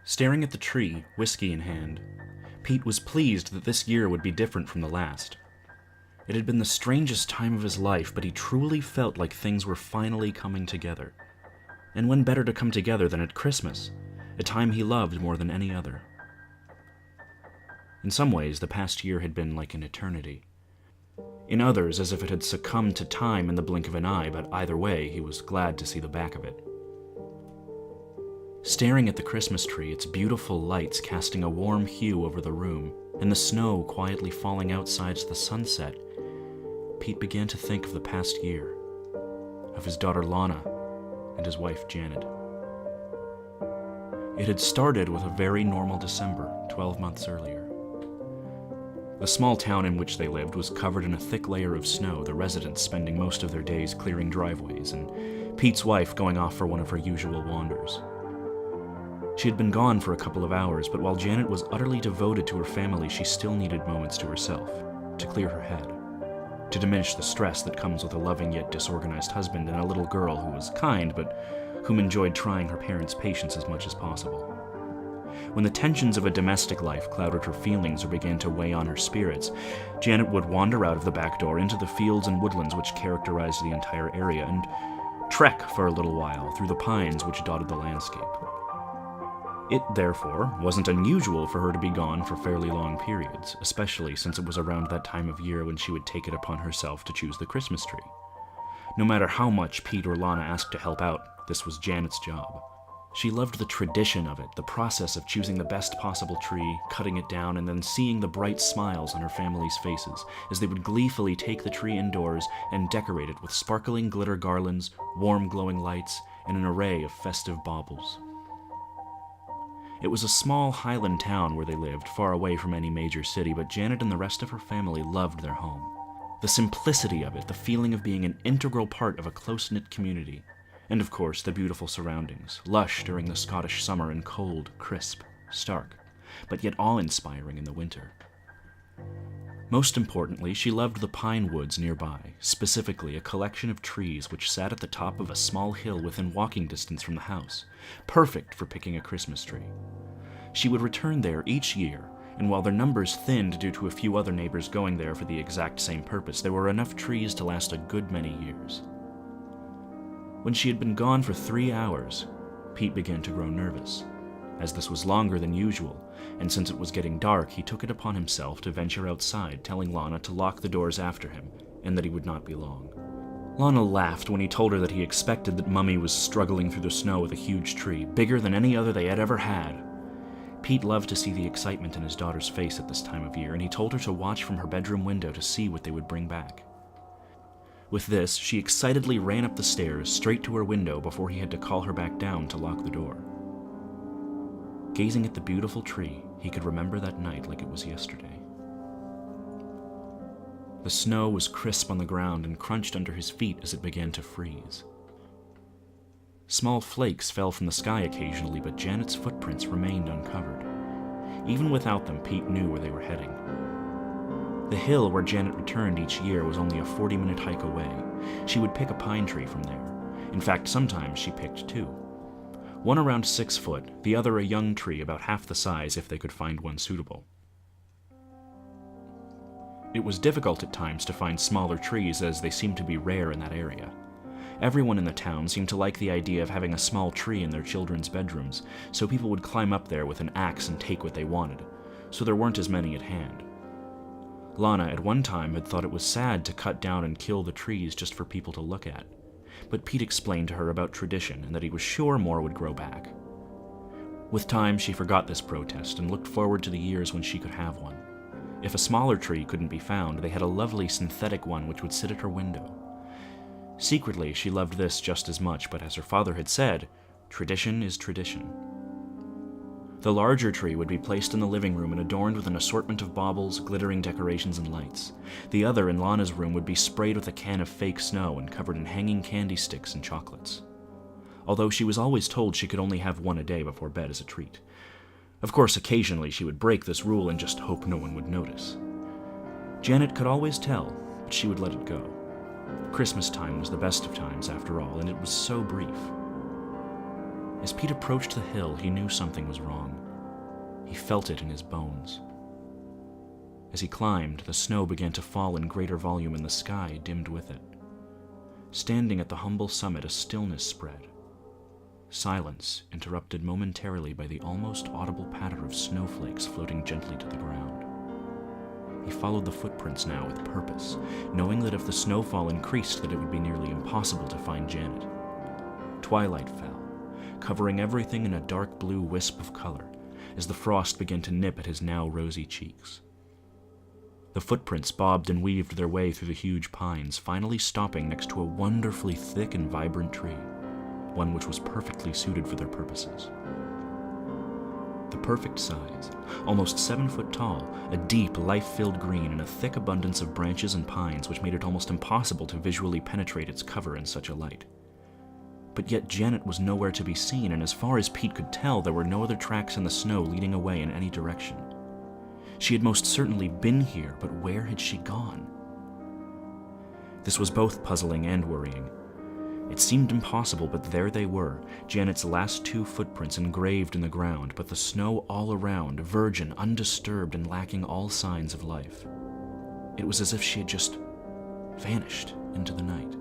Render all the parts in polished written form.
Staring at the tree, whiskey in hand, Pete was pleased that this year would be different from the last. It had been the strangest time of his life, but he truly felt like things were finally coming together. And when better to come together than at Christmas, a time he loved more than any other. In some ways, the past year had been like an eternity. In others, as if it had succumbed to time in the blink of an eye, but either way, he was glad to see the back of it. Staring at the Christmas tree, its beautiful lights casting a warm hue over the room, and the snow quietly falling outside as the sun set, Pete began to think of the past year, of his daughter Lana and his wife Janet. It had started with a very normal December, 12 months earlier. The small town in which they lived was covered in a thick layer of snow, the residents spending most of their days clearing driveways, and Pete's wife going off for one of her usual wanders. She had been gone for a couple of hours, but while Janet was utterly devoted to her family, she still needed moments to herself, to clear her head, to diminish the stress that comes with a loving yet disorganized husband and a little girl who was kind, but whom enjoyed trying her parents' patience as much as possible. When the tensions of a domestic life clouded her feelings or began to weigh on her spirits, Janet would wander out of the back door into the fields and woodlands which characterized the entire area and trek for a little while through the pines which dotted the landscape. It, therefore, wasn't unusual for her to be gone for fairly long periods, especially since it was around that time of year when she would take it upon herself to choose the Christmas tree. No matter how much Pete or Lana asked to help out, this was Janet's job. She loved the tradition of it, the process of choosing the best possible tree, cutting it down, and then seeing the bright smiles on her family's faces as they would gleefully take the tree indoors and decorate it with sparkling glitter garlands, warm glowing lights, and an array of festive baubles. It was a small highland town where they lived, far away from any major city, but Janet and the rest of her family loved their home. The simplicity of it, the feeling of being an integral part of a close-knit community, and of course the beautiful surroundings, lush during the Scottish summer and cold, crisp, stark, but yet awe-inspiring in the winter. Most importantly, she loved the pine woods nearby, specifically a collection of trees which sat at the top of a small hill within walking distance from the house, perfect for picking a Christmas tree. She would return there each year, and while their numbers thinned due to a few other neighbors going there for the exact same purpose, there were enough trees to last a good many years. When she had been gone for 3 hours, Pete began to grow nervous. As this was longer than usual, and since it was getting dark, he took it upon himself to venture outside, telling Lana to lock the doors after him, and that he would not be long. Lana laughed when he told her that he expected that Mummy was struggling through the snow with a huge tree, bigger than any other they had ever had. Pete loved to see the excitement in his daughter's face at this time of year, and he told her to watch from her bedroom window to see what they would bring back. With this, she excitedly ran up the stairs, straight to her window before he had to call her back down to lock the door. Gazing at the beautiful tree, he could remember that night like it was yesterday. The snow was crisp on the ground and crunched under his feet as it began to freeze. Small flakes fell from the sky occasionally, but Janet's footprints remained uncovered. Even without them, Pete knew where they were heading. The hill where Janet returned each year was only a 40-minute hike away. She would pick a pine tree from there. In fact, sometimes she picked 2. One around 6 foot, the other a young tree about half the size if they could find one suitable. It was difficult at times to find smaller trees as they seemed to be rare in that area. Everyone in the town seemed to like the idea of having a small tree in their children's bedrooms, so people would climb up there with an axe and take what they wanted, so there weren't as many at hand. Lana at one time had thought it was sad to cut down and kill the trees just for people to look at, but Pete explained to her about tradition and that he was sure more would grow back. With time, she forgot this protest and looked forward to the years when she could have one. If a smaller tree couldn't be found, they had a lovely synthetic one which would sit at her window. Secretly, she loved this just as much, but as her father had said, tradition is tradition. The larger tree would be placed in the living room and adorned with an assortment of baubles, glittering decorations, and lights. The other, in Lana's room, would be sprayed with a can of fake snow and covered in hanging candy sticks and chocolates. Although she was always told she could only have one a day before bed as a treat. Of course, occasionally she would break this rule and just hope no one would notice. Janet could always tell, but she would let it go. Christmas time was the best of times, after all, and it was so brief. As Pete approached the hill, he knew something was wrong. He felt it in his bones. As he climbed, the snow began to fall in greater volume and the sky dimmed with it. Standing at the humble summit, a stillness spread. Silence interrupted momentarily by the almost audible patter of snowflakes floating gently to the ground. He followed the footprints now with purpose, knowing that if the snowfall increased, that it would be nearly impossible to find Janet. Twilight fell, covering everything in a dark blue wisp of color, as the frost began to nip at his now rosy cheeks. The footprints bobbed and weaved their way through the huge pines, finally stopping next to a wonderfully thick and vibrant tree, one which was perfectly suited for their purposes. The perfect size, almost 7 foot tall, a deep, life-filled green, and a thick abundance of branches and pines which made it almost impossible to visually penetrate its cover in such a light. But yet Janet was nowhere to be seen, and as far as Pete could tell, there were no other tracks in the snow leading away in any direction. She had most certainly been here, but where had she gone? This was both puzzling and worrying. It seemed impossible, but there they were, Janet's last 2 footprints engraved in the ground, but the snow all around, virgin, undisturbed, and lacking all signs of life. It was as if she had just vanished into the night.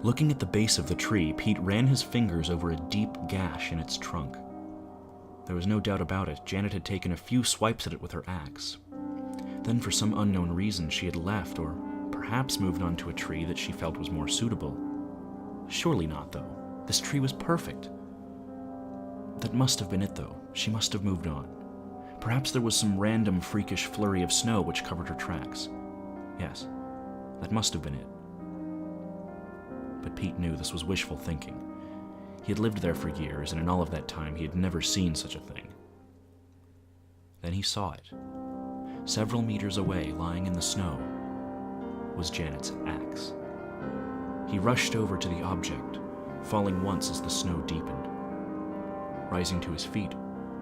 Looking at the base of the tree, Pete ran his fingers over a deep gash in its trunk. There was no doubt about it, Janet had taken a few swipes at it with her axe. Then, for some unknown reason, she had left, or perhaps moved on to a tree that she felt was more suitable. Surely not, though. This tree was perfect. That must have been it, though. She must have moved on. Perhaps there was some random freakish flurry of snow which covered her tracks. Yes, that must have been it. But Pete knew this was wishful thinking. He had lived there for years, and in all of that time he had never seen such a thing. Then he saw it. Several meters away, lying in the snow, was Janet's axe. He rushed over to the object, falling once as the snow deepened. Rising to his feet,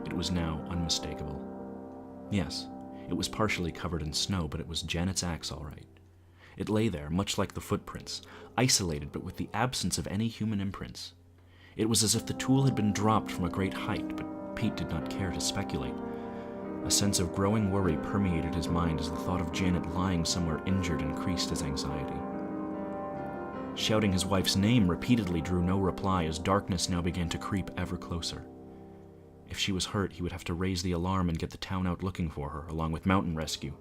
it was now unmistakable. Yes, it was partially covered in snow, but it was Janet's axe all right. It lay there, much like the footprints, isolated but with the absence of any human imprints. It was as if the tool had been dropped from a great height, but Pete did not care to speculate. A sense of growing worry permeated his mind as the thought of Janet lying somewhere injured increased his anxiety. Shouting his wife's name repeatedly drew no reply as darkness now began to creep ever closer. If she was hurt, he would have to raise the alarm and get the town out looking for her, along with mountain rescue.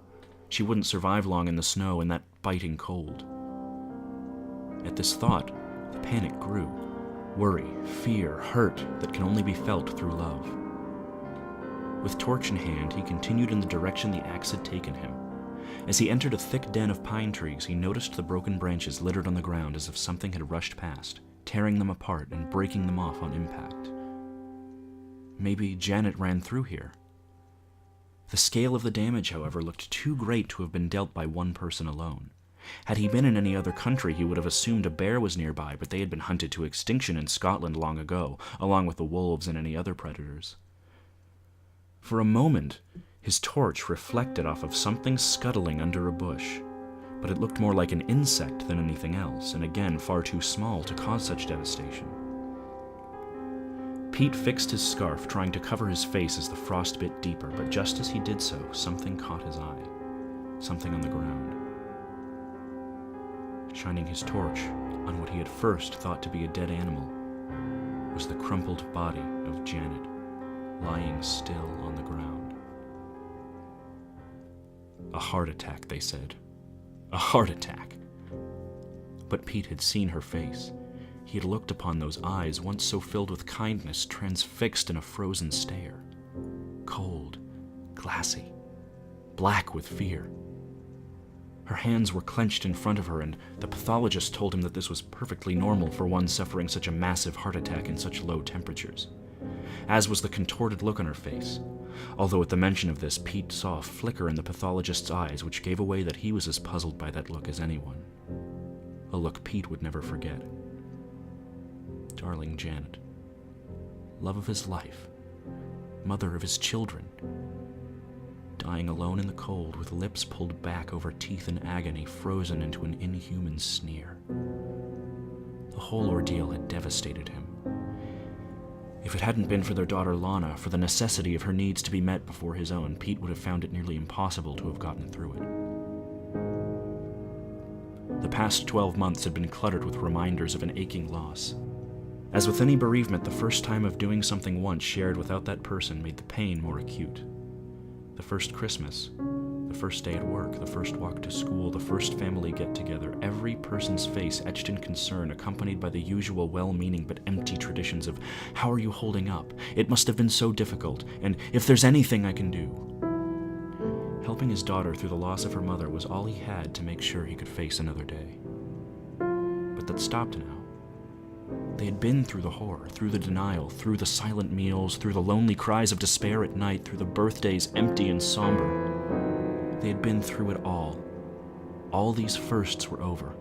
She wouldn't survive long in the snow and that biting cold. At this thought, the panic grew. Worry, fear, hurt that can only be felt through love. With torch in hand, he continued in the direction the axe had taken him. As he entered a thick den of pine trees, he noticed the broken branches littered on the ground as if something had rushed past, tearing them apart and breaking them off on impact. Maybe Janet ran through here. The scale of the damage, however, looked too great to have been dealt by one person alone. Had he been in any other country, he would have assumed a bear was nearby, but they had been hunted to extinction in Scotland long ago, along with the wolves and any other predators. For a moment, his torch reflected off of something scuttling under a bush, but it looked more like an insect than anything else, and again far too small to cause such devastation. Pete fixed his scarf, trying to cover his face as the frost bit deeper, but just as he did so, something caught his eye. Something on the ground. Shining his torch on what he had first thought to be a dead animal was the crumpled body of Janet, lying still on the ground. A heart attack, they said. A heart attack. But Pete had seen her face. He had looked upon those eyes, once so filled with kindness, transfixed in a frozen stare. Cold, glassy, black with fear. Her hands were clenched in front of her, and the pathologist told him that this was perfectly normal for one suffering such a massive heart attack in such low temperatures, as was the contorted look on her face. Although at the mention of this, Pete saw a flicker in the pathologist's eyes which gave away that he was as puzzled by that look as anyone. A look Pete would never forget. Darling Janet. Love of his life. Mother of his children. Dying alone in the cold, with lips pulled back over teeth in agony, frozen into an inhuman sneer. The whole ordeal had devastated him. If it hadn't been for their daughter Lana, for the necessity of her needs to be met before his own, Pete would have found it nearly impossible to have gotten through it. The past 12 months had been cluttered with reminders of an aching loss. As with any bereavement, the first time of doing something once shared without that person made the pain more acute. The first Christmas, the first day at work, the first walk to school, the first family get-together, every person's face etched in concern, accompanied by the usual well-meaning but empty traditions of, "How are you holding up? It must have been so difficult, and if there's anything I can do." Helping his daughter through the loss of her mother was all he had to make sure he could face another day. But that stopped now. They had been through the horror, through the denial, through the silent meals, through the lonely cries of despair at night, through the birthdays empty and somber. They had been through it all. All these firsts were over.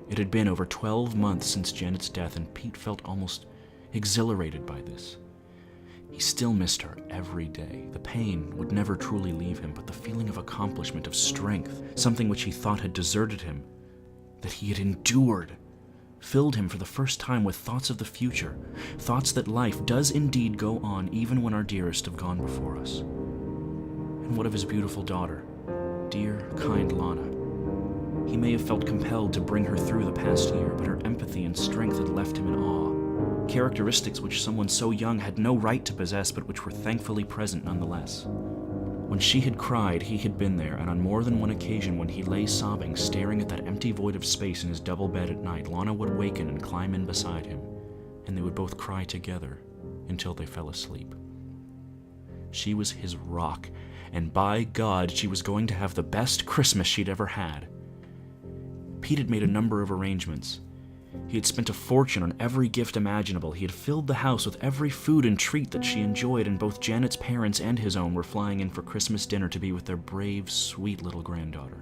It had been over 12 months since Janet's death, and Pete felt almost exhilarated by this. He still missed her every day. The pain would never truly leave him, but the feeling of accomplishment, of strength, something which he thought had deserted him, that he had endured, filled him for the first time with thoughts of the future, thoughts that life does indeed go on even when our dearest have gone before us. And what of his beautiful daughter, dear, kind Lana? He may have felt compelled to bring her through the past year, but her empathy and strength had left him in awe, characteristics which someone so young had no right to possess, but which were thankfully present nonetheless. When she had cried, he had been there, and on more than one occasion when he lay sobbing, staring at that empty void of space in his double bed at night, Lana would waken and climb in beside him, and they would both cry together until they fell asleep. She was his rock, and by God, she was going to have the best Christmas she'd ever had. Pete had made a number of arrangements. He had spent a fortune on every gift imaginable. He had filled the house with every food and treat that she enjoyed, and both Janet's parents and his own were flying in for Christmas dinner to be with their brave, sweet little granddaughter.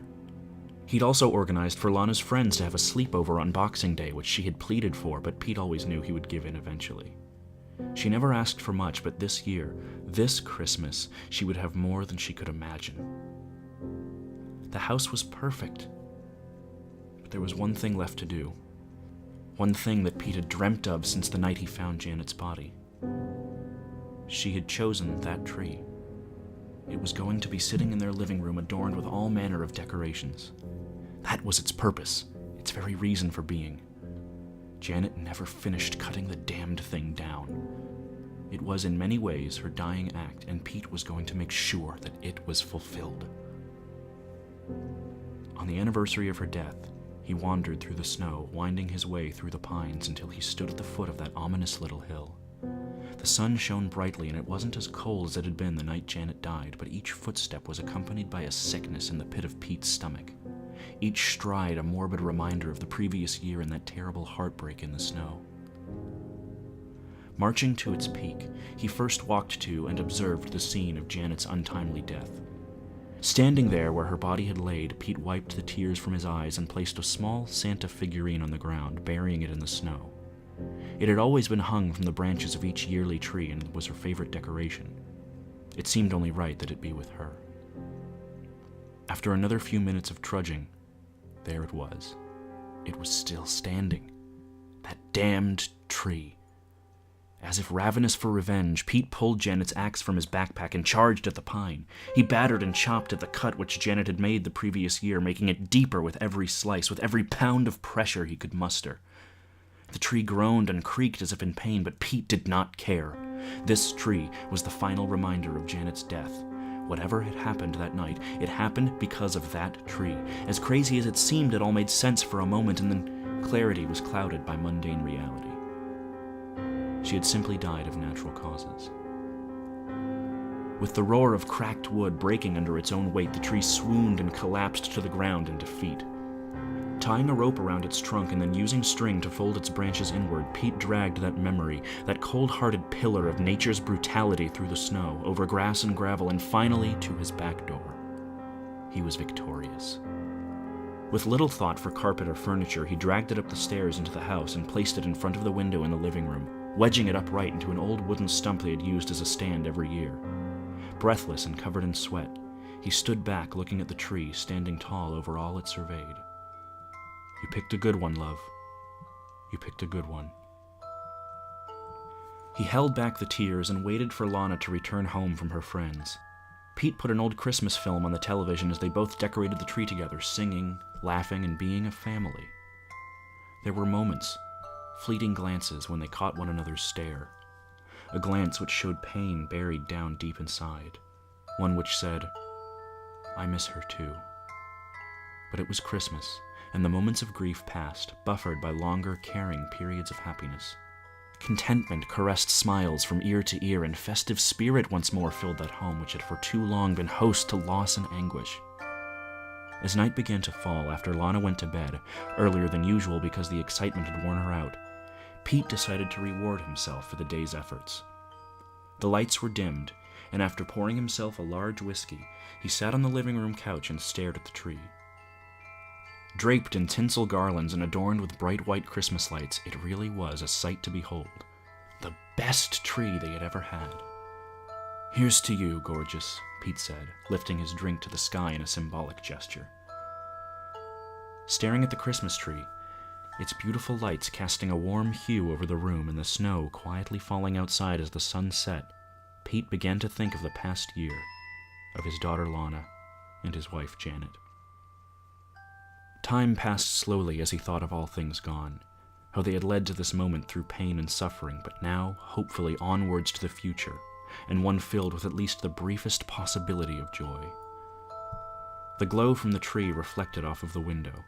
He'd also organized for Lana's friends to have a sleepover on Boxing Day, which she had pleaded for, but Pete always knew he would give in eventually. She never asked for much, but this year, this Christmas, she would have more than she could imagine. The house was perfect, but there was one thing left to do. One thing that Pete had dreamt of since the night he found Janet's body. She had chosen that tree. It was going to be sitting in their living room adorned with all manner of decorations. That was its purpose, its very reason for being. Janet never finished cutting the damned thing down. It was in many ways her dying act, and Pete was going to make sure that it was fulfilled. On the anniversary of her death, he wandered through the snow, winding his way through the pines until he stood at the foot of that ominous little hill. The sun shone brightly, and it wasn't as cold as it had been the night Janet died, but each footstep was accompanied by a sickness in the pit of Pete's stomach. Each stride a morbid reminder of the previous year and that terrible heartbreak in the snow. Marching to its peak, he first walked to and observed the scene of Janet's untimely death. Standing there where her body had laid, Pete wiped the tears from his eyes and placed a small Santa figurine on the ground, burying it in the snow. It had always been hung from the branches of each yearly tree and was her favorite decoration. It seemed only right that it be with her. After another few minutes of trudging, there it was. It was still standing. That damned tree. As if ravenous for revenge, Pete pulled Janet's axe from his backpack and charged at the pine. He battered and chopped at the cut which Janet had made the previous year, making it deeper with every slice, with every pound of pressure he could muster. The tree groaned and creaked as if in pain, but Pete did not care. This tree was the final reminder of Janet's death. Whatever had happened that night, it happened because of that tree. As crazy as it seemed, it all made sense for a moment, and then clarity was clouded by mundane reality. She had simply died of natural causes. With the roar of cracked wood breaking under its own weight, the tree swooned and collapsed to the ground in defeat. Tying a rope around its trunk and then using string to fold its branches inward, Pete dragged that memory, that cold-hearted pillar of nature's brutality through the snow, over grass and gravel, and finally to his back door. He was victorious. With little thought for carpet or furniture, he dragged it up the stairs into the house and placed it in front of the window in the living room, wedging it upright into an old wooden stump they had used as a stand every year. Breathless and covered in sweat, he stood back looking at the tree standing tall over all it surveyed. "You picked a good one, love," You picked a good one. He held back the tears and waited for Lana to return home from her friends. Pete put an old Christmas film on the television as they both decorated the tree together, singing, laughing, and being a family. There were moments, fleeting glances when they caught one another's stare. A glance which showed pain buried down deep inside. One which said, "I miss her too." But it was Christmas, and the moments of grief passed, buffered by longer, caring periods of happiness. Contentment caressed smiles from ear to ear, and festive spirit once more filled that home which had for too long been host to loss and anguish. As night began to fall after Lana went to bed, earlier than usual because the excitement had worn her out, Pete decided to reward himself for the day's efforts. The lights were dimmed, and after pouring himself a large whiskey, he sat on the living room couch and stared at the tree. Draped in tinsel garlands and adorned with bright white Christmas lights, it really was a sight to behold. The best tree they had ever had. "Here's to you, gorgeous," Pete said, lifting his drink to the sky in a symbolic gesture. Staring at the Christmas tree, its beautiful lights casting a warm hue over the room and the snow quietly falling outside as the sun set, Pete began to think of the past year, of his daughter Lana, and his wife Janet. Time passed slowly as he thought of all things gone, how they had led to this moment through pain and suffering, but now, hopefully, onwards to the future, and one filled with at least the briefest possibility of joy. The glow from the tree reflected off of the window,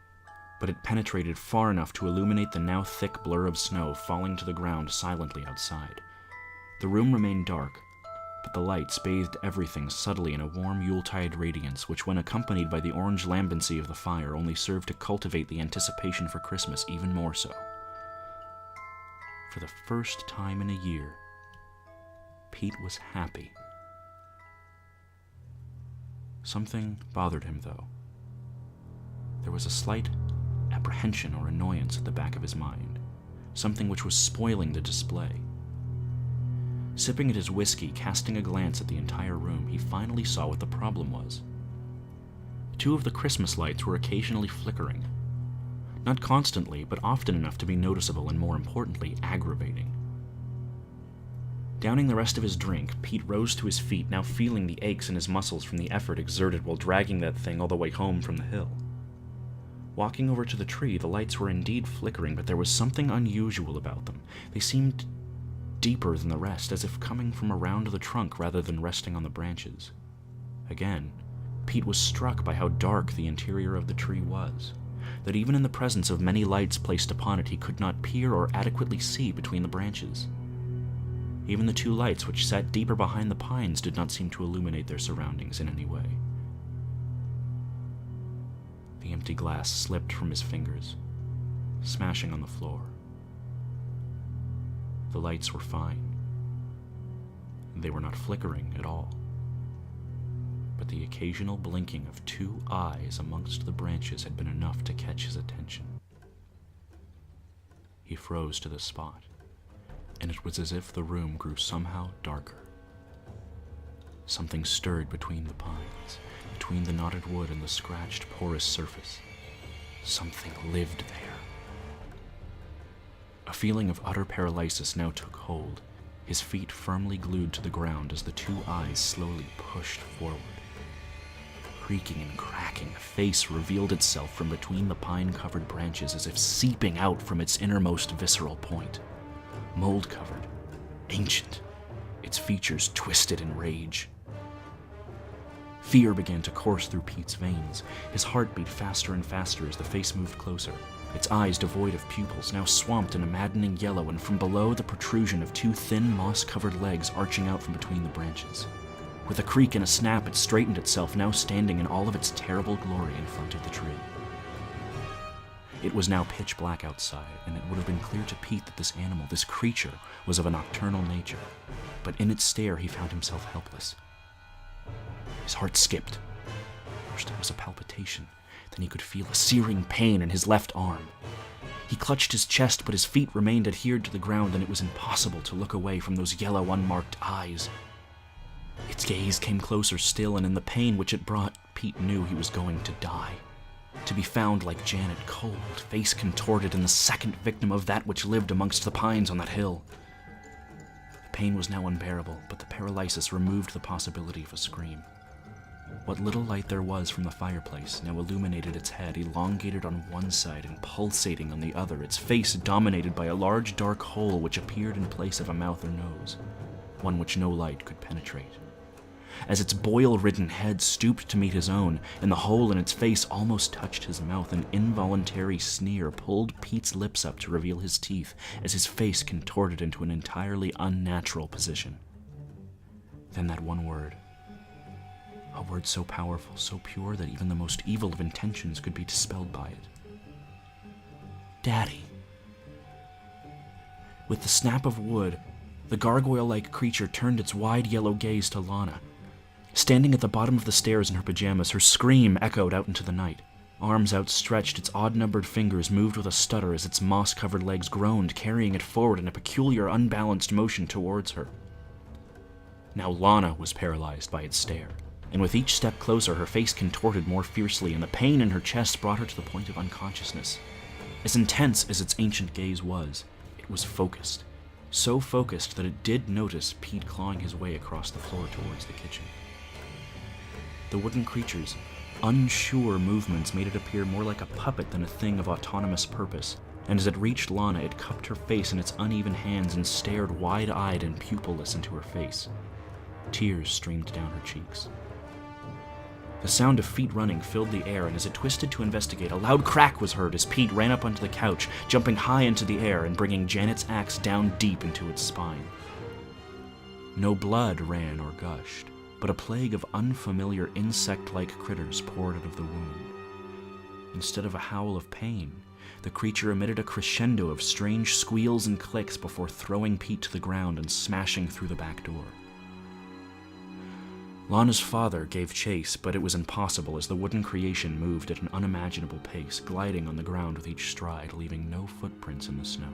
but it penetrated far enough to illuminate the now thick blur of snow falling to the ground silently outside. The room remained dark, but the lights bathed everything subtly in a warm Yuletide radiance, which, when accompanied by the orange lambency of the fire, only served to cultivate the anticipation for Christmas even more so. For the first time in a year, Pete was happy. Something bothered him, though. There was a slight apprehension or annoyance at the back of his mind, something which was spoiling the display. Sipping at his whiskey, casting a glance at the entire room, he finally saw what the problem was. 2 of the Christmas lights were occasionally flickering. Not constantly, but often enough to be noticeable and, more importantly, aggravating. Downing the rest of his drink, Pete rose to his feet, now feeling the aches in his muscles from the effort exerted while dragging that thing all the way home from the hill. Walking over to the tree, the lights were indeed flickering, but there was something unusual about them. They seemed deeper than the rest, as if coming from around the trunk rather than resting on the branches. Again, Pete was struck by how dark the interior of the tree was, that even in the presence of many lights placed upon it, he could not peer or adequately see between the branches. Even the 2 lights which sat deeper behind the pines did not seem to illuminate their surroundings in any way. The empty glass slipped from his fingers, smashing on the floor. The lights were fine. They were not flickering at all. But the occasional blinking of 2 eyes amongst the branches had been enough to catch his attention. He froze to the spot, and it was as if the room grew somehow darker. Something stirred between the pines, between the knotted wood and the scratched, porous surface. Something lived there. A feeling of utter paralysis now took hold, his feet firmly glued to the ground as the 2 eyes slowly pushed forward. Creaking and cracking, a face revealed itself from between the pine-covered branches as if seeping out from its innermost visceral point. Mold-covered, ancient, its features twisted in rage. Fear began to course through Pete's veins. His heart beat faster and faster as the face moved closer, its eyes devoid of pupils, now swamped in a maddening yellow, and from below the protrusion of 2 thin, moss-covered legs arching out from between the branches. With a creak and a snap, it straightened itself, now standing in all of its terrible glory in front of the tree. It was now pitch black outside, and it would have been clear to Pete that this animal, this creature, was of a nocturnal nature, but in its stare he found himself helpless. His heart skipped. First it was a palpitation, then he could feel a searing pain in his left arm. He clutched his chest, but his feet remained adhered to the ground, and it was impossible to look away from those yellow, unmarked eyes. Its gaze came closer still, and in the pain which it brought, Pete knew he was going to die. To be found like Janet, cold, face contorted, and the second victim of that which lived amongst the pines on that hill. The pain was now unbearable, but the paralysis removed the possibility of a scream. What little light there was from the fireplace now illuminated its head, elongated on one side and pulsating on the other, its face dominated by a large dark hole which appeared in place of a mouth or nose, one which no light could penetrate. As its boil-ridden head stooped to meet his own, and the hole in its face almost touched his mouth, an involuntary sneer pulled Pete's lips up to reveal his teeth as his face contorted into an entirely unnatural position. Then that one word. A word so powerful, so pure that even the most evil of intentions could be dispelled by it. Daddy. With the snap of wood, the gargoyle-like creature turned its wide yellow gaze to Lana. Standing at the bottom of the stairs in her pajamas, her scream echoed out into the night. Arms outstretched, its odd-numbered fingers moved with a stutter as its moss-covered legs groaned, carrying it forward in a peculiar, unbalanced motion towards her. Now Lana was paralyzed by its stare, and with each step closer, her face contorted more fiercely, and the pain in her chest brought her to the point of unconsciousness. As intense as its ancient gaze was, it was focused. So focused that it did notice Pete clawing his way across the floor towards the kitchen. The wooden creature's unsure movements made it appear more like a puppet than a thing of autonomous purpose, and as it reached Lana, it cupped her face in its uneven hands and stared wide-eyed and pupilless into her face. Tears streamed down her cheeks. The sound of feet running filled the air, and as it twisted to investigate, a loud crack was heard as Pete ran up onto the couch, jumping high into the air and bringing Janet's axe down deep into its spine. No blood ran or gushed, but a plague of unfamiliar insect-like critters poured out of the wound. Instead of a howl of pain, the creature emitted a crescendo of strange squeals and clicks before throwing Pete to the ground and smashing through the back door. Lana's father gave chase, but it was impossible as the wooden creation moved at an unimaginable pace, gliding on the ground with each stride, leaving no footprints in the snow.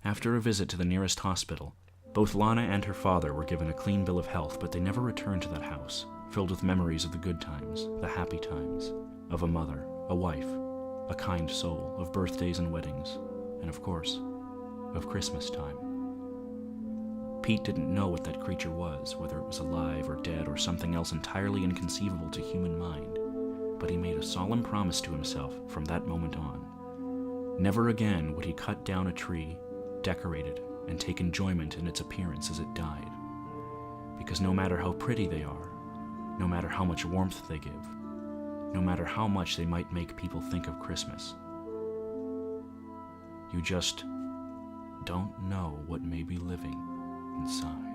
After a visit to the nearest hospital, both Lana and her father were given a clean bill of health, but they never returned to that house, filled with memories of the good times, the happy times, of a mother, a wife, a kind soul, of birthdays and weddings, and of course, of Christmas time. Pete didn't know what that creature was, whether it was alive or dead or something else entirely inconceivable to human mind, but he made a solemn promise to himself from that moment on. Never again would he cut down a tree, decorate it, and take enjoyment in its appearance as it died. Because no matter how pretty they are, no matter how much warmth they give, no matter how much they might make people think of Christmas, you just don't know what may be living inside.